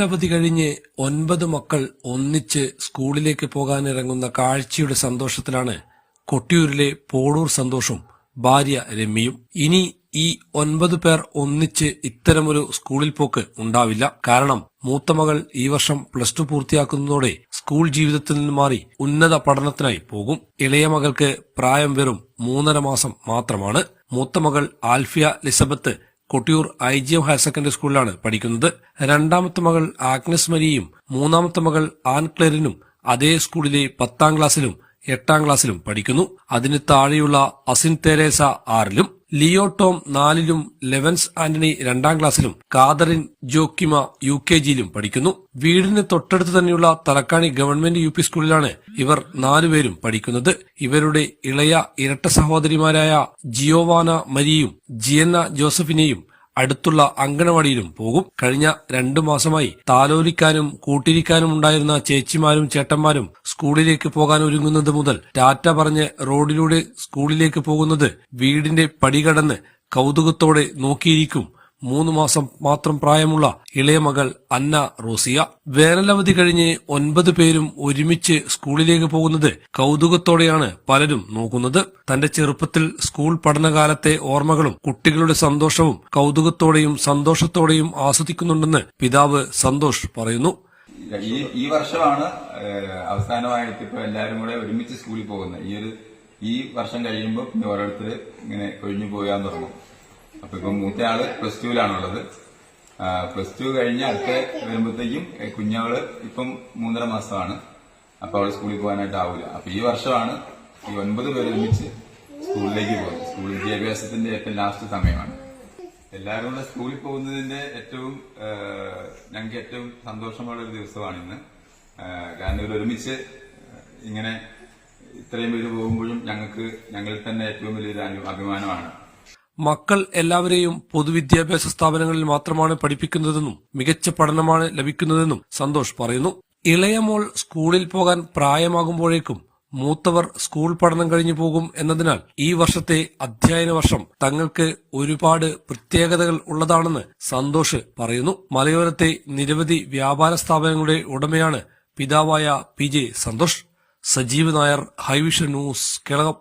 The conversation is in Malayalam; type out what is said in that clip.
വേനലവധി കഴിഞ്ഞ് 9 മക്കൾ ഒന്നിച്ച് സ്കൂളിലേക്ക് പോകാനിറങ്ങുന്ന കാഴ്ചയുടെ സന്തോഷത്തിലാണ് കൊട്ടിയൂരിലെ പോളൂർ സന്തോഷും ഭാര്യ രമ്യയും. ഇനി ഈ 9 പേർ ഒന്നിച്ച് ഇത്തരമൊരു സ്കൂളിൽ പോക്ക് ഉണ്ടാവില്ല. കാരണം മൂത്ത മകൾ ഈ വർഷം +2 പൂർത്തിയാക്കുന്നതോടെ സ്കൂൾ ജീവിതത്തിൽ നിന്ന് മാറി ഉന്നത പഠനത്തിനായി പോകും. ഇളയ മകൾക്ക് പ്രായം വെറും 3.5 മാസം മാത്രമാണ്. മൂത്ത മകൾ Alfiya Lisbeth Kottiyoor IGM higher secondary സ്കൂളിലാണ് പഠിക്കുന്നത്. രണ്ടാമത്തെ മകൾ ആഗ്നസ് മരിയയും മൂന്നാമത്തെ മകൾ ആൻ ക്ലെറിനും അതേ സ്കൂളിലെ 10ാം ക്ലാസ്സിലും 8ാം ക്ലാസ്സിലും പഠിക്കുന്നു. അതിന് താഴെയുള്ള അസിൻ തെരേസ 6ലും, ലിയോ ടോം 4ലും, ലെവൻസ് ആന്റണി 2ാം ക്ലാസ്സിലും, കാതറിൻ ജോക്കിമ UKGയിലും പഠിക്കുന്നു. വീടിന് തൊട്ടടുത്ത് തന്നെയുള്ള തലക്കാണി ഗവൺമെന്റ് UP സ്കൂളിലാണ് ഇവർ 4 പേരും പഠിക്കുന്നത്. ഇവരുടെ ഇളയ ഇരട്ട സഹോദരിമാരായ ജിയോവാന മരിയും ജിയന്ന ജോസഫിനെയും അടുത്തുള്ള അങ്കണവാടിയിലും പോകും. കഴിഞ്ഞ 2 മാസമായി താലോലിക്കാനും കൂട്ടിരിക്കാനും ഉണ്ടായിരുന്ന ചേച്ചിമാരും ചേട്ടന്മാരും സ്കൂളിലേക്ക് പോകാൻ ഒരുങ്ങുന്നത് മുതൽ ടാറ്റ പറഞ്ഞ് റോഡിലൂടെ സ്കൂളിലേക്ക് പോകുന്നത് വീടിന്റെ പടി കടന്ന് കൗതുകത്തോടെ നോക്കിയിരിക്കും 3 മാസം മാത്രം പ്രായമുള്ള ഇളയ മകൾ അന്ന റോസിയ. വേനലവധി കഴിഞ്ഞ് 9 പേരും ഒരുമിച്ച് സ്കൂളിലേക്ക് പോകുന്നത് കൗതുകത്തോടെയാണ് പലരും നോക്കുന്നത്. തന്റെ ചെറുപ്പത്തിൽ സ്കൂൾ പഠനകാലത്തെ ഓർമ്മകളും കുട്ടികളുടെ സന്തോഷവും കൗതുകത്തോടെയും സന്തോഷത്തോടെയും ആസ്വദിക്കുന്നുണ്ടെന്ന് പിതാവ് സന്തോഷ് പറയുന്നു. ഈ വർഷമാണ് അവസാനമായിട്ട് ഇപ്പൊ എല്ലാരും കൂടെ ഒരുമിച്ച് സ്കൂളിൽ പോകുന്നത്. ഈ വർഷം കഴിയുമ്പോൾ പിന്നെ ഓരോരുത്തർ ഇങ്ങനെ ഒഴിഞ്ഞു പോകാൻ തുടങ്ങും. അപ്പൊ ഇപ്പം മൂത്തയാള് +2ലാണുള്ളത്. +2 കഴിഞ്ഞ് അടുത്ത വരുമ്പോഴത്തേക്കും കുഞ്ഞവള് ഇപ്പം 3.5 മാസമാണ്. അപ്പൊ അവള് സ്കൂളിൽ പോകാനായിട്ടാവൂല. അപ്പൊ ഈ വർഷമാണ് ഈ 9 പേര് ഒരുമിച്ച് സ്കൂളിലേക്ക് പോകുന്നത്. സ്കൂൾ വിദ്യാഭ്യാസത്തിന്റെ ഏറ്റവും ലാസ്റ്റ് സമയമാണ്. എല്ലാവരും കൂടെ സ്കൂളിൽ പോകുന്നതിന്റെ ഞങ്ങൾക്ക് ഏറ്റവും സന്തോഷമുള്ള ഒരു ദിവസമാണ് ഇന്ന്. കാരണം ഇവർ ഒരുമിച്ച് ഇങ്ങനെ ഇത്രയും പേര് പോകുമ്പോഴും ഞങ്ങളിൽ തന്നെ ഏറ്റവും വലിയൊരു അഭിമാനമാണ്. മക്കൾ എല്ലാവരെയും പൊതുവിദ്യാഭ്യാസ സ്ഥാപനങ്ങളിൽ മാത്രമാണ് പഠിപ്പിക്കുന്നതെന്നും മികച്ച പഠനമാണ് ലഭിക്കുന്നതെന്നും സന്തോഷ് പറയുന്നു. ഇളയ മോൾ സ്കൂളിൽ പോകാൻ പ്രായമാകുമ്പോഴേക്കും മൂത്തവർ സ്കൂൾ പഠനം കഴിഞ്ഞു പോകും എന്നതിനാൽ ഈ വർഷത്തെ അധ്യയന വർഷം തങ്ങൾക്ക് ഒരുപാട് പ്രത്യേകതകൾ ഉള്ളതാണെന്ന് സന്തോഷ് പറയുന്നു. മലയോരത്തെ നിരവധി വ്യാപാര സ്ഥാപനങ്ങളുടെ ഉടമയാണ് പിതാവായ PJ സന്തോഷ്. സജീവ് നായർ, ഹൈവിഷൻ ന്യൂസ്, കേളകം.